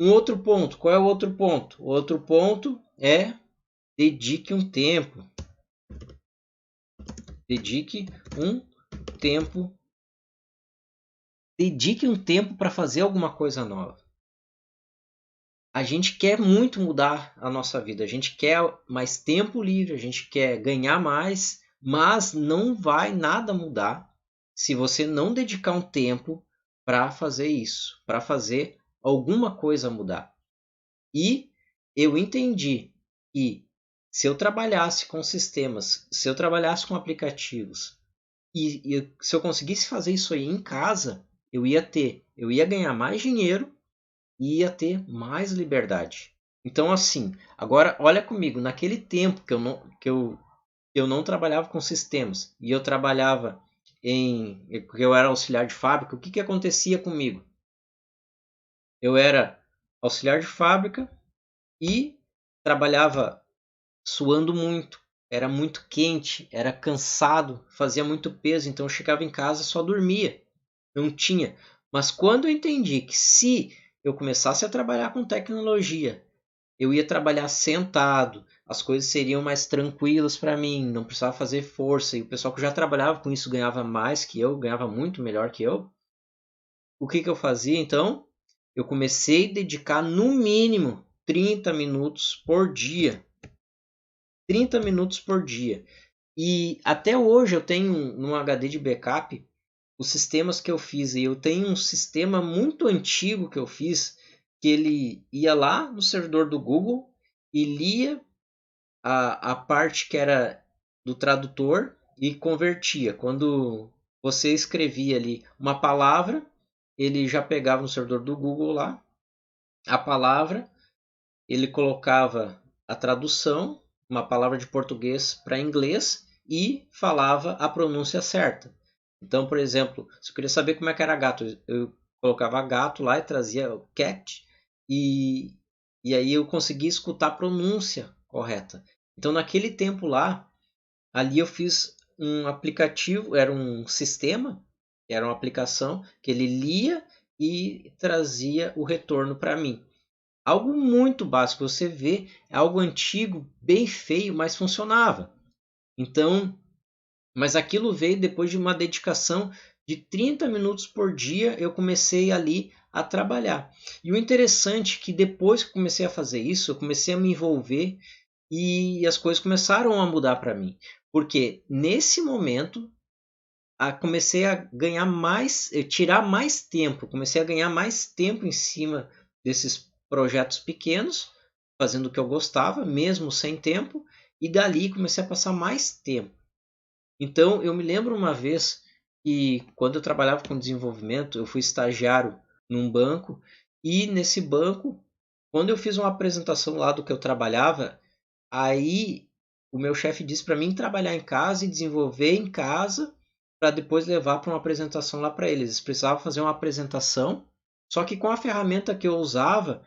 Um outro ponto, qual é o outro ponto? O outro ponto é dedique um tempo. Dedique um tempo. Dedique um tempo para fazer alguma coisa nova. A gente quer muito mudar a nossa vida, a gente quer mais tempo livre, a gente quer ganhar mais, mas não vai nada mudar se você não dedicar um tempo para fazer isso, para fazer alguma coisa mudar. E eu entendi que se eu trabalhasse com sistemas, se eu trabalhasse com aplicativos e se eu conseguisse fazer isso aí em casa, eu ia ganhar mais dinheiro e ia ter mais liberdade. Então, assim, agora olha comigo, naquele tempo que eu não trabalhava com sistemas e eu trabalhava porque eu era auxiliar de fábrica, o que acontecia comigo? Eu era auxiliar de fábrica e trabalhava suando muito, era muito quente, era cansado, fazia muito peso, então eu chegava em casa e só dormia, não tinha. Mas quando eu entendi que se eu começasse a trabalhar com tecnologia, eu ia trabalhar sentado, as coisas seriam mais tranquilas para mim, não precisava fazer força, e o pessoal que já trabalhava com isso ganhava mais que eu, ganhava muito melhor que eu. O que eu fazia então? Eu comecei a dedicar no mínimo 30 minutos por dia. 30 minutos por dia. E até hoje eu tenho no HD de backup os sistemas que eu fiz. E eu tenho um sistema muito antigo que eu fiz, que ele ia lá no servidor do Google e lia a parte que era do tradutor e convertia. Quando você escrevia ali uma palavra, ele já pegava no servidor do Google lá a palavra, ele colocava a tradução, uma palavra de português para inglês e falava a pronúncia certa. Então, por exemplo, se eu queria saber como é que era gato, eu colocava gato lá e trazia o cat e, e aí eu conseguia escutar a pronúncia correta. Então, naquele tempo lá, ali eu fiz um aplicativo, era um sistema, era uma aplicação que ele lia e trazia o retorno para mim. Algo muito básico, você vê, é algo antigo, bem feio, mas funcionava. Então, mas aquilo veio depois de uma dedicação de 30 minutos por dia, eu comecei ali a trabalhar. E o interessante é que depois que eu comecei a fazer isso, eu comecei a me envolver e as coisas começaram a mudar para mim. Porque nesse momento comecei a ganhar mais, tirar mais tempo, comecei a ganhar mais tempo em cima desses projetos pequenos, fazendo o que eu gostava, mesmo sem tempo, e dali comecei a passar mais tempo. Então eu me lembro uma vez que quando eu trabalhava com desenvolvimento, eu fui estagiário num banco, e nesse banco, quando eu fiz uma apresentação lá do que eu trabalhava, aí o meu chefe disse para mim trabalhar em casa e desenvolver em casa para depois levar para uma apresentação lá para eles. Eles precisavam fazer uma apresentação, só que com a ferramenta que eu usava,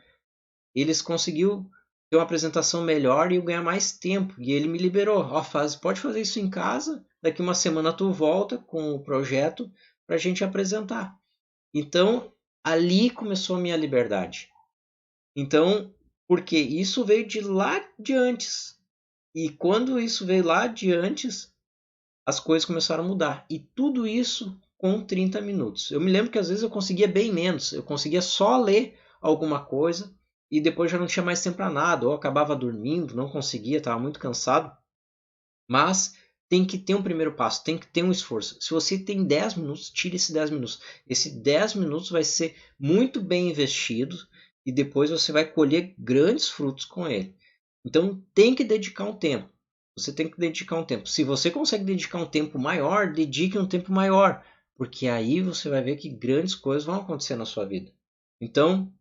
eles conseguiu ter uma apresentação melhor e eu ganhar mais tempo. E ele me liberou. Ó, pode fazer isso em casa, daqui uma semana tu volta com o projeto para a gente apresentar. Então, ali começou a minha liberdade. Então, porque isso veio de lá de antes. E quando isso veio lá de antes, as coisas começaram a mudar. E tudo isso com 30 minutos. Eu me lembro que às vezes eu conseguia bem menos. Eu conseguia só ler alguma coisa e depois já não tinha mais tempo para nada. Ou acabava dormindo, não conseguia, estava muito cansado. Mas tem que ter um primeiro passo, tem que ter um esforço. Se você tem 10 minutos, tire esses 10 minutos. Esse 10 minutos vai ser muito bem investido e depois você vai colher grandes frutos com ele. Então tem que dedicar um tempo. Você tem que dedicar um tempo. Se você consegue dedicar um tempo maior, dedique um tempo maior, porque aí você vai ver que grandes coisas vão acontecer na sua vida. Então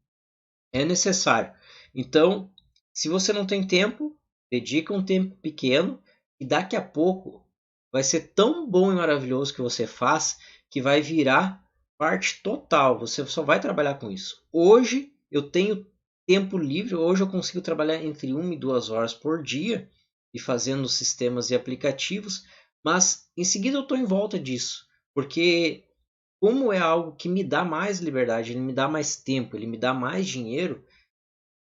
é necessário. Então, se você não tem tempo, dedica um tempo pequeno e daqui a pouco vai ser tão bom e maravilhoso que você faz que vai virar parte total. Você só vai trabalhar com isso. Hoje eu tenho tempo livre, hoje eu consigo trabalhar entre 1 e 2 horas por dia e fazendo sistemas e aplicativos, mas em seguida eu estou em volta disso, porque como é algo que me dá mais liberdade, ele me dá mais tempo, ele me dá mais dinheiro,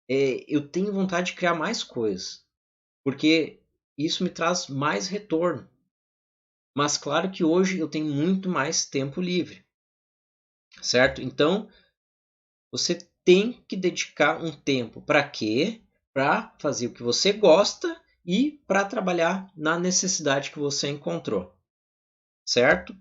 eu tenho vontade de criar mais coisas, porque isso me traz mais retorno. Mas claro que hoje eu tenho muito mais tempo livre, certo? Então, você tem que dedicar um tempo para quê? Para fazer o que você gosta e para trabalhar na necessidade que você encontrou, certo?